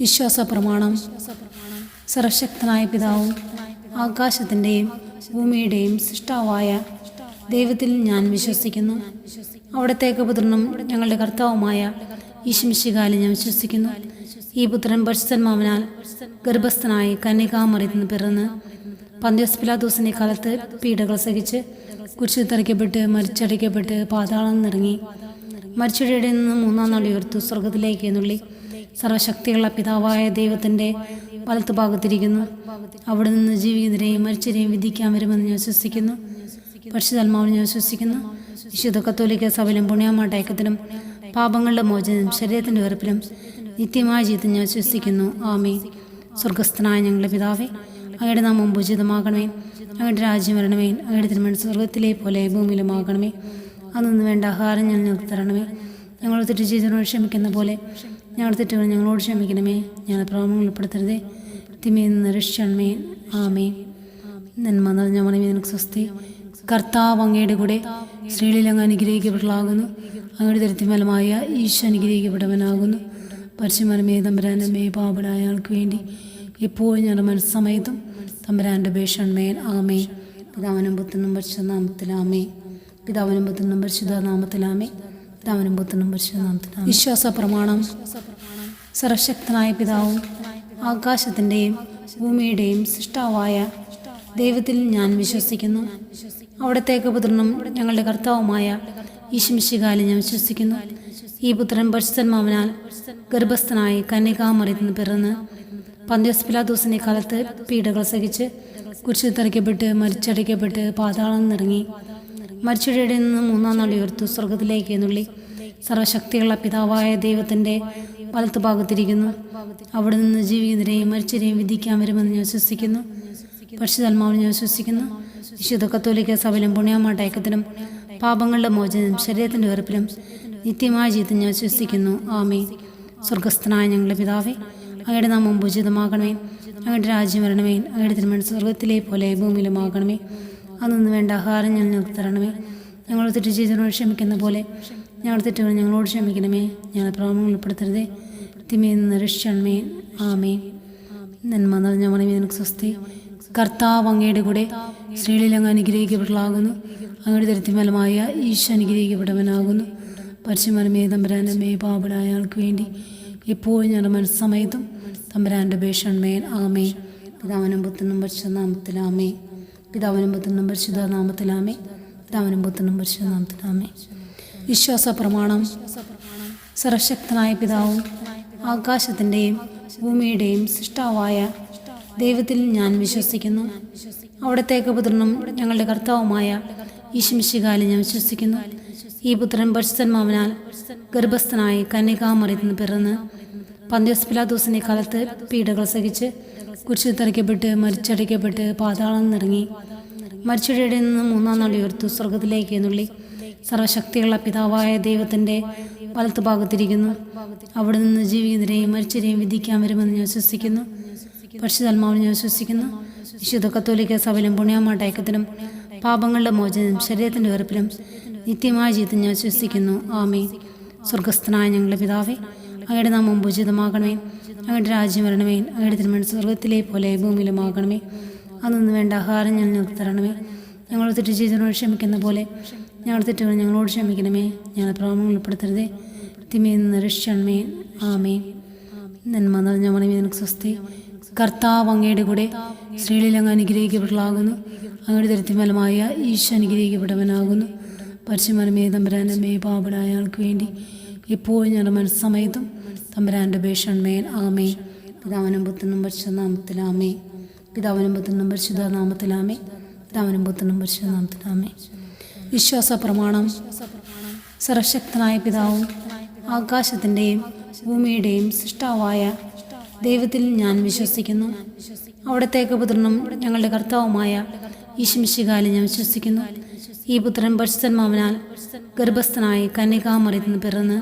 വിശ്വാസ പ്രമാണം. സർവശക്തനായ പിതാവും ആകാശത്തിൻ്റെയും ഭൂമിയുടെയും സൃഷ്ടാവായ ദൈവത്തിൽ ഞാൻ വിശ്വസിക്കുന്നു. അവിടുത്തെ പുത്രനും ഞങ്ങളുടെ കർത്താവുമായ ഈശോമിശിഹായിൽ ഞാൻ വിശ്വസിക്കുന്നു. ഈ പുത്രൻ പരിശുദ്ധാത്മാവിനാൽ ഗർഭസ്ഥനായി കന്യകാമറിയത്തിൽ നിന്ന് പിറന്ന് പന്തിയോസ് പിലാത്തോസിന്റെ കാലത്ത് പീഡകൾ സഹിച്ച് കുരിശിൽ തറയ്ക്കപ്പെട്ട് മരിച്ചടയ്ക്കപ്പെട്ട് പാതാളം നിറങ്ങി മരിച്ചവരുടെ നിന്ന് മൂന്നാം നാൾ ഉയർത്തു സ്വർഗത്തിലേക്ക് എന്നുള്ളി സർവശക്തിയുള്ള പിതാവായ ദൈവത്തിൻ്റെ വലത്തുഭാഗത്തിരിക്കുന്നു. അവിടെ നിന്ന് ജീവിതരെയും മരിച്ചവരെയും വിധിക്കാൻ വരുമെന്ന് ഞാൻ വിശ്വസിക്കുന്നു. പരിശുദ്ധാത്മാവിനെ ഞാൻ വിശ്വസിക്കുന്നു. വിശുദ്ധ കത്തോലിക്ക സഭയിലും പുണ്യമാട്ടയക്കത്തിലും പാപങ്ങളുടെ മോചനം ശരീരത്തിൻ്റെ ഉറപ്പിലും നിത്യമായ ജീവിതം ഞാൻ വിശ്വസിക്കുന്നു. ആമേൻ. സ്വർഗസ്ഥനായ ഞങ്ങളുടെ പിതാവേ, അങ്ങയുടെ നാമം പൂജിതമാകണമേ. അങ്ങയുടെ രാജ്യം വരണമേ. അങ്ങയുടെ തിരുമനസ് സ്വർഗത്തിലെ പോലെ ഭൂമിയിലുമാകണമേ. അന്നു വേണ്ട ആഹാരം ഞങ്ങൾക്ക് തരണമേ. ഞങ്ങൾ തെറ്റ് ചെയ്തവരോട് ക്ഷമിക്കുന്ന പോലെ ഞങ്ങളുടെ തെറ്റുകൾ ഞങ്ങളോട് ക്ഷമിക്കണമേ. ഞങ്ങളെ പ്രലോഭനങ്ങളിൽ ഉൾപ്പെടുത്തരുതേ, തിന്മയിൽ നിന്ന് രക്ഷിക്കണമേ. ആമേൻ. നന്മ നിറഞ്ഞ മറിയമേ, നിനക്ക് സ്വസ്തി. കർത്താവ് അങ്ങയുടെ കൂടെ സ്ത്രീകളിൽ അങ്ങ് അനുഗ്രഹിക്കപ്പെട്ടവളാകുന്നു. അങ്ങയുടെ ദരിദ്രഫലമായ ഈശോ അനുഗ്രഹിക്കപ്പെട്ടവനാകുന്നു. പരിശുദ്ധമേ തമ്പുരാനമ്മേ, പാപികളായ ആൾക്ക് വേണ്ടി എപ്പോഴും ഞങ്ങളുടെ മനസ്സമയത്തും തമ്പുരാൻ്റെ അപേക്ഷമേൻ. ആമേൻ. പിതാവിനും പുത്രനും പരിശുദ്ധനാമത്തിലാമേ. പിതാവിനും പുത്രനും പരിശുദ്ധനാമത്തിലാമേ. പിതാവിനും പുത്രനും പരിശുദ്ധനാമത്തിലാമേ. വിശ്വാസ പ്രമാണം. സർവശക്തനായ പിതാവും ആകാശത്തിൻ്റെയും ഭൂമിയുടെയും സൃഷ്ടാവായ ദൈവത്തിൽ ഞാൻ വിശ്വസിക്കുന്നു. അവിടുത്തെ പുത്രനും ഞങ്ങളുടെ കർത്താവുമായ ഈശോമിശിഹായിൽ ഞാൻ വിശ്വസിക്കുന്നു. ഈ പുത്രൻ പരിശുദ്ധാത്മാവിനാൽ ഗർഭസ്ഥനായി കന്യകാമറിയത്തിൽ നിന്ന് പിറന്ന് പന്തിയോസ് പിലാത്തോസിന്റെ കാലത്ത് പീഡകൾ സഹിച്ച് കുരിശിൽ തറയ്ക്കപ്പെട്ട് മരിച്ചടയ്ക്കപ്പെട്ട് പാതാളം നിറങ്ങി മരിച്ചവരുടെ നിന്ന് മൂന്നാം നാൾ ഉയർത്തു സ്വർഗത്തിലേക്ക് എന്നുള്ളി സർവശക്തിയുള്ള പിതാവായ ദൈവത്തിൻ്റെ വലത്തുഭാഗത്തിരിക്കുന്നു. അവിടെ നിന്ന് ജീവിതരെയും മരിച്ചവരെയും വിധിക്കാൻ വരുമെന്ന് ഞാൻ വിശ്വസിക്കുന്നു. പരിശുദ്ധാത്മാവിനെ ഞാൻ വിശ്വസിക്കുന്നു. വിശുദ്ധ കത്തോലിക്ക സഭയിലും പുണ്യമാട്ടയക്കത്തിലും പാപങ്ങളുടെ മോചനം ശരീരത്തിൻ്റെ ഉറപ്പിലും നിത്യമായ ജീവിതം ഞാൻ വിശ്വസിക്കുന്നു. ആമേൻ. സ്വർഗസ്ഥനായ ഞങ്ങളുടെ പിതാവേ, അങ്ങയുടെ നാമം പൂജിതമാകണമേ. അങ്ങയുടെ രാജ്യം വരണമേ. അങ്ങയുടെ തിരുമനസ് സ്വർഗത്തിലെ പോലെ ഭൂമിയിലുമാകണമേ. അന്നു വേണ്ട ആഹാരം ഞങ്ങൾക്ക് തരണമേ. ഞങ്ങൾ തെറ്റ് ചെയ്തവരോട് ക്ഷമിക്കുന്ന പോലെ ഞങ്ങളുടെ തെറ്റുകൾ ഞങ്ങളോട് ക്ഷമിക്കണമേ. ഞങ്ങളെ പ്രലോഭനങ്ങളിൽ ഉൾപ്പെടുത്തരുതേ, തിന്മയിൽ നിന്ന് രക്ഷിക്കണമേ. ആമേൻ. നന്മ നിറഞ്ഞ മറിയമേ, നിനക്ക് സ്വസ്തി. കർത്താവ് അങ്ങയുടെ കൂടെ സ്ത്രീകളിൽ അങ്ങ് അനുഗ്രഹിക്കപ്പെട്ടവളാകുന്നു. അങ്ങയുടെ ദരിദ്രഫലമായ ഈശോ അനുഗ്രഹിക്കപ്പെട്ടവനാകുന്നു. പരിശുദ്ധമേ തമ്പുരാനമ്മേ, പാപികളായ ആൾക്ക് വേണ്ടി എപ്പോഴും ഞങ്ങളുടെ മനസ്സമയത്തും തമ്പുരാൻ്റെ അപേക്ഷമേൻ. ആമേൻ. പിതാവിനും പുത്രനും പരിശുദ്ധനാമത്തിലാമേ. പിതാവിനും പുത്രനും പരിശുദ്ധനാമത്തിലാമേ. പിതാവിനും പുത്രനും പരിശുദ്ധനാമത്തിലാമേ. വിശ്വാസ പ്രമാണം. സർവശക്തനായ പിതാവും ആകാശത്തിൻ്റെയും ഭൂമിയുടെയും സൃഷ്ടാവായ ദൈവത്തിൽ ഞാൻ വിശ്വസിക്കുന്നു. അവിടുത്തെ പുത്രനും ഞങ്ങളുടെ കർത്താവുമായ ഈശോമിശിഹായിൽ ഞാൻ വിശ്വസിക്കുന്നു. ഈ പുത്രൻ പരിശുദ്ധാത്മാവിനാൽ ഗർഭസ്ഥനായി കന്യകാമറിയത്തിൽ നിന്ന് പിറന്ന് പന്തിയോസ് പിലാത്തോസിന്റെ കാലത്ത് പീഡകൾ സഹിച്ച് കുരിശിൽ തറയ്ക്കപ്പെട്ട് മരിച്ചടയ്ക്കപ്പെട്ട് പാതാളം നിറങ്ങി മരിച്ചവരുടെ നിന്ന് മൂന്നാം നാൾ ഉയർത്തു സ്വർഗത്തിലേക്ക് എന്നുള്ളി സർവശക്തിയുള്ള പിതാവായ ദൈവത്തിൻ്റെ വലത്തുഭാഗത്തിരിക്കുന്നു. അവിടെ നിന്ന് ജീവിതരെയും മരിച്ചവരെയും വിധിക്കാൻ വരുമെന്ന് ഞാൻ വിശ്വസിക്കുന്നു. പരിശുദ്ധാത്മാവിനെ ഞാൻ വിശ്വസിക്കുന്നു. വിശുദ്ധ കത്തോലിക്ക സഭയിലും പുണ്യമാട്ടയക്കത്തിലും പാപങ്ങളുടെ മോചനം ശരീരത്തിൻ്റെ ഉറപ്പിലും നിത്യമായ ജീവിതം ഞാൻ വിശ്വസിക്കുന്നു. ആമേൻ. സ്വർഗസ്ഥനായ ഞങ്ങളുടെ പിതാവേ, അങ്ങയുടെ നാമം പൂജിതമാകണമേ. അങ്ങയുടെ രാജ്യം വരണമേ. അങ്ങയുടെ തിരുമനസ് സ്വർഗത്തിലെ പോലെ ഭൂമിയിലുമാകണമേ. അന്നു വേണ്ട ആഹാരം ഞങ്ങൾക്ക് തരണമേ. ഞങ്ങൾ തെറ്റ് ചെയ്തവരോട് ക്ഷമിക്കുന്ന പോലെ ഞങ്ങളുടെ തെറ്റുകൾ ഞങ്ങളോട് ക്ഷമിക്കണമേ. ഞങ്ങളെ പ്രലോഭനങ്ങളിൽ ഉൾപ്പെടുത്തരുതേ, തിന്മയിൽ നിന്ന് രക്ഷിക്കണമേ. ആമേൻ. നന്മ നിറഞ്ഞ മറിയമേ, നിനക്ക് സ്വസ്തി. കർത്താവ് അങ്ങയുടെ കൂടെ സ്ത്രീകളിൽ അങ്ങ് അനുഗ്രഹിക്കപ്പെട്ടവളാകുന്നു. അങ്ങയുടെ ദരിദ്രഫലമായ ഈശോ അനുഗ്രഹിക്കപ്പെട്ടവനാകുന്നു. പരിശുദ്ധമേ തമ്പുരാനമ്മേ, പാപികളായ ആൾക്ക് വേണ്ടി എപ്പോഴും ഞങ്ങളുടെ മനസ്സമയത്തും തമ്പുരാൻ്റെ അപേക്ഷമേൻ. ആമേൻ. പിതാവിനും പുത്രനും പരിശുദ്ധനാമത്തിലാമേ. പിതാവിനും പുത്രനും പരിശുദ്ധനാമത്തിലാമേ. പിതാവിനും പുത്രനും പരിശുദ്ധനാമത്തിലാമേ. വിശ്വാസ പ്രമാണം. സർവശക്തനായ പിതാവും ആകാശത്തിൻ്റെയും ഭൂമിയുടെയും സൃഷ്ടാവായ ദൈവത്തിൽ ഞാൻ വിശ്വസിക്കുന്നു. അവിടുത്തെ പുത്രനും ഞങ്ങളുടെ കർത്താവുമായ ഈശോമിശിഹായിൽ ഞാൻ വിശ്വസിക്കുന്നു. ഈ പുത്രൻ പരിശുദ്ധാത്മാവിനാൽ ഗർഭസ്ഥനായി കന്യകാമറിയത്തിൽ നിന്ന് പിറന്ന്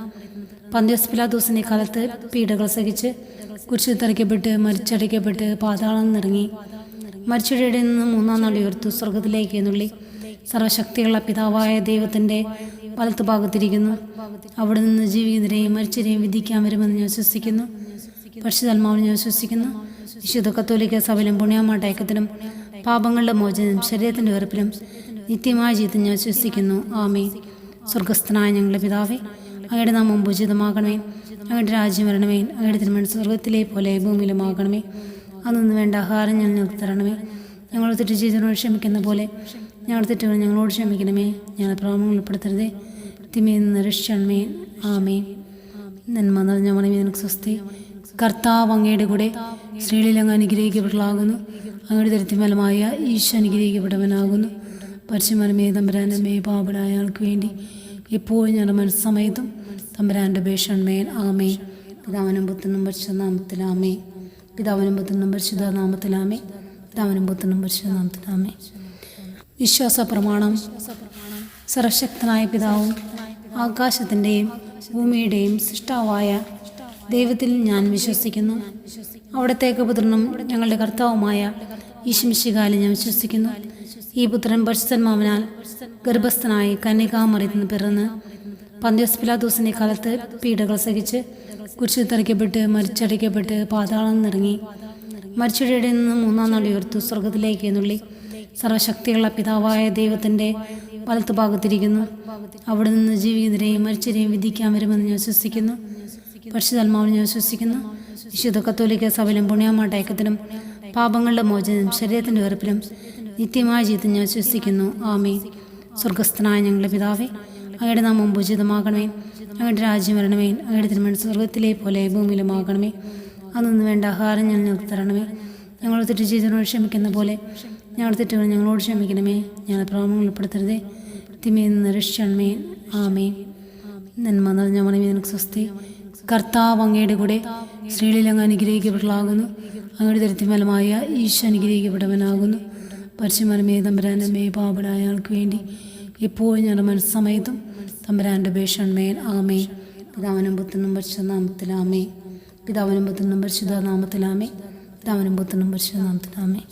പന്തിയോസ് പിലാത്തോസിന്റെ കാലത്ത് പീഡകൾ സഹിച്ച് കുരിശിൽ തറയ്ക്കപ്പെട്ട് മരിച്ചടയ്ക്കപ്പെട്ട് പാതാളം നിറങ്ങി മരിച്ചവരുടെ നിന്ന് മൂന്നാം നാൾ ഉയർത്തു സ്വർഗത്തിലേക്ക് എന്നുള്ളി സർവശക്തിയുള്ള പിതാവായ ദൈവത്തിൻ്റെ വലത്തുഭാഗത്തിരിക്കുന്നു. അവിടെ നിന്ന് ജീവിതരെയും മരിച്ചവരെയും വിധിക്കാൻ വരുമെന്ന് ഞാൻ വിശ്വസിക്കുന്നു. പരിശുദ്ധാത്മാവിൽ ഞാൻ വിശ്വസിക്കുന്നു. വിശുദ്ധ കത്തോലിക്ക സഭയിലും പുണ്യമാട്ടയക്കത്തിലും പാപങ്ങളുടെ മോചനം ശരീരത്തിൻ്റെ ഉറപ്പിലും നിത്യമായ ജീവിതം ഞാൻ വിശ്വസിക്കുന്നു. ആമേൻ. സ്വർഗസ്ഥനായ ഞങ്ങളുടെ പിതാവേ, അങ്ങയുടെ നാമം പൂജിതമാകണമേ. അങ്ങയുടെ രാജ്യം വരണമേ. അങ്ങയുടെ തിരുമനസ് സ്വർഗത്തിലെ പോലെ ഭൂമിയിലുമാകണമേ. അന്നു വേണ്ട ആഹാരം ഞങ്ങൾക്ക് തരണമേ. ഞങ്ങൾ തെറ്റ് ചെയ്തവരോട് ക്ഷമിക്കുന്ന പോലെ ഞങ്ങളുടെ തെറ്റുകൾ ഞങ്ങളോട് ക്ഷമിക്കണമേ. ഞങ്ങളെ പ്രലോഭനങ്ങളിൽ ഉൾപ്പെടുത്തരുതേ, തിന്മയിൽ നിന്ന് രക്ഷിക്കണമേ. ആമേൻ. നന്മ നിറഞ്ഞ മറിയമേ, നിനക്ക് സ്വസ്തി. കർത്താവ് അങ്ങയുടെ കൂടെ സ്ത്രീകളിൽ അങ്ങ് അനുഗ്രഹിക്കപ്പെട്ടവളാകുന്നു. അങ്ങയുടെ ദരിദ്രഫലമായ ഈശോ അനുഗ്രഹിക്കപ്പെട്ടവനാകുന്നു. പരിശുദ്ധമറിയമേ, തമ്പുരാൻ്റെ അമ്മേ, പാപികളായ ഞങ്ങൾക്ക് വേണ്ടി എപ്പോഴും ഞങ്ങളുടെ മനസ്സമയത്തും തമ്പുരാൻ്റെ അപേക്ഷമേൻ. ആമേൻ. പിതാവിനും പുത്രനും പരിശുദ്ധ നാമത്തിലാമേ. പിതാവിനും പുത്രനും പരിശുദ്ധ നാമത്തിലാമേ. പിതാവിനും പുത്രനും പരിശുദ്ധ നാമത്തിലാമേ. വിശ്വാസ പ്രമാണം. സർവശക്തനായ പിതാവും ആകാശത്തിൻ്റെയും ഭൂമിയുടെയും സൃഷ്ടാവായ ദൈവത്തിൽ ഞാൻ വിശ്വസിക്കുന്നു. അവിടുത്തെ ഏകപുത്രനും ഞങ്ങളുടെ കർത്താവുമായ ഈശോമിശിഹായിൽ ഞാൻ വിശ്വസിക്കുന്നു. ഈ പുത്രൻ പരിശുദ്ധാത്മാവിനാൽ ഗർഭസ്ഥനായി കന്യകാമറിയത്തിൽ നിന്ന് പിറന്ന് പന്തിയോസ് പിലാത്തോസിൻ്റെ കാലത്ത് പീഡകൾ സഹിച്ച് കുരിശിൽ തറയ്ക്കപ്പെട്ട് മരിച്ചടയ്ക്കപ്പെട്ട് പാതാളം നിറങ്ങി മരിച്ചവരുടെ നിന്ന് മൂന്നാം നാൾ ഉയർത്തു സ്വർഗത്തിലേക്ക് എന്നുള്ളി സർവശക്തിയുള്ള പിതാവായ ദൈവത്തിൻ്റെ വലത്തുഭാഗത്തിരിക്കുന്നു. അവിടെ നിന്ന് ജീവിതരെയും മരിച്ചവരെയും വിധിക്കാൻ വരുമെന്ന് ഞാൻ വിശ്വസിക്കുന്നു. പരിശുദ്ധാത്മാവിൽ ഞാൻ വിശ്വസിക്കുന്നു. വിശുദ്ധ കത്തോലിക്ക സഭയിലും പുണ്യമാട്ടയക്കത്തിലും പാപങ്ങളുടെ മോചനം ശരീരത്തിൻ്റെ ഉറപ്പിലും നിത്യമായ ജീവിതം ഞാൻ വിശ്വസിക്കുന്നു. ആമേൻ. സ്വർഗസ്ഥനായ ഞങ്ങളുടെ പിതാവേ, അങ്ങയുടെ നാമം പൂജിതമാകണമേ. അങ്ങയുടെ രാജ്യം വരണമേ. അങ്ങയുടെ തിരുമനസ് സ്വർഗത്തിലെ പോലെ ഭൂമിയിലുമാകണമേ. അന്നു വേണ്ട ആഹാരം ഞങ്ങൾക്ക് തരണമേ. ഞങ്ങൾ തെറ്റ് ചെയ്തവരോട് ക്ഷമിക്കുന്ന പോലെ ഞങ്ങളുടെ തെറ്റുകൾ ഞങ്ങളോട് ക്ഷമിക്കണമേ. ഞങ്ങളെ പ്രലോഭനങ്ങളിൽ ഉൾപ്പെടുത്തരുതേ, തിന്മയിൽ നിന്ന് രക്ഷിക്കണമേ. ആമേൻ. നന്മ നിറഞ്ഞ മറിയമേ, നിനക്ക് സ്വസ്തി. കർത്താവ് അങ്ങയുടെ കൂടെ സ്ത്രീകളിൽ അങ്ങ് അനുഗ്രഹിക്കപ്പെട്ടവളാകുന്നു. അങ്ങയുടെ ദരിദ്രഫലമായ ഈശോ അനുഗ്രഹിക്കപ്പെട്ടവനാകുന്നു. പരിശുദ്ധമറിയമേ, തമ്പുരാൻ്റെ അമ്മേ, പാപികളായ ഞങ്ങൾക്ക് വേണ്ടി എപ്പോഴും ഞങ്ങളുടെ മനസ്സമയത്തും തമ്പുരാൻ്റെ അപേക്ഷമേൻ. ആമേൻ. പിതാവിനും പുത്രനും പരിശുദ്ധ നാമത്തിലാമേ. പിതാവിനും പുത്രനും പരിശുദ്ധ നാമത്തിലാമേ. പിതാവിനും പുത്രനും പരിശുദ്ധ നാമത്തിലാമേ.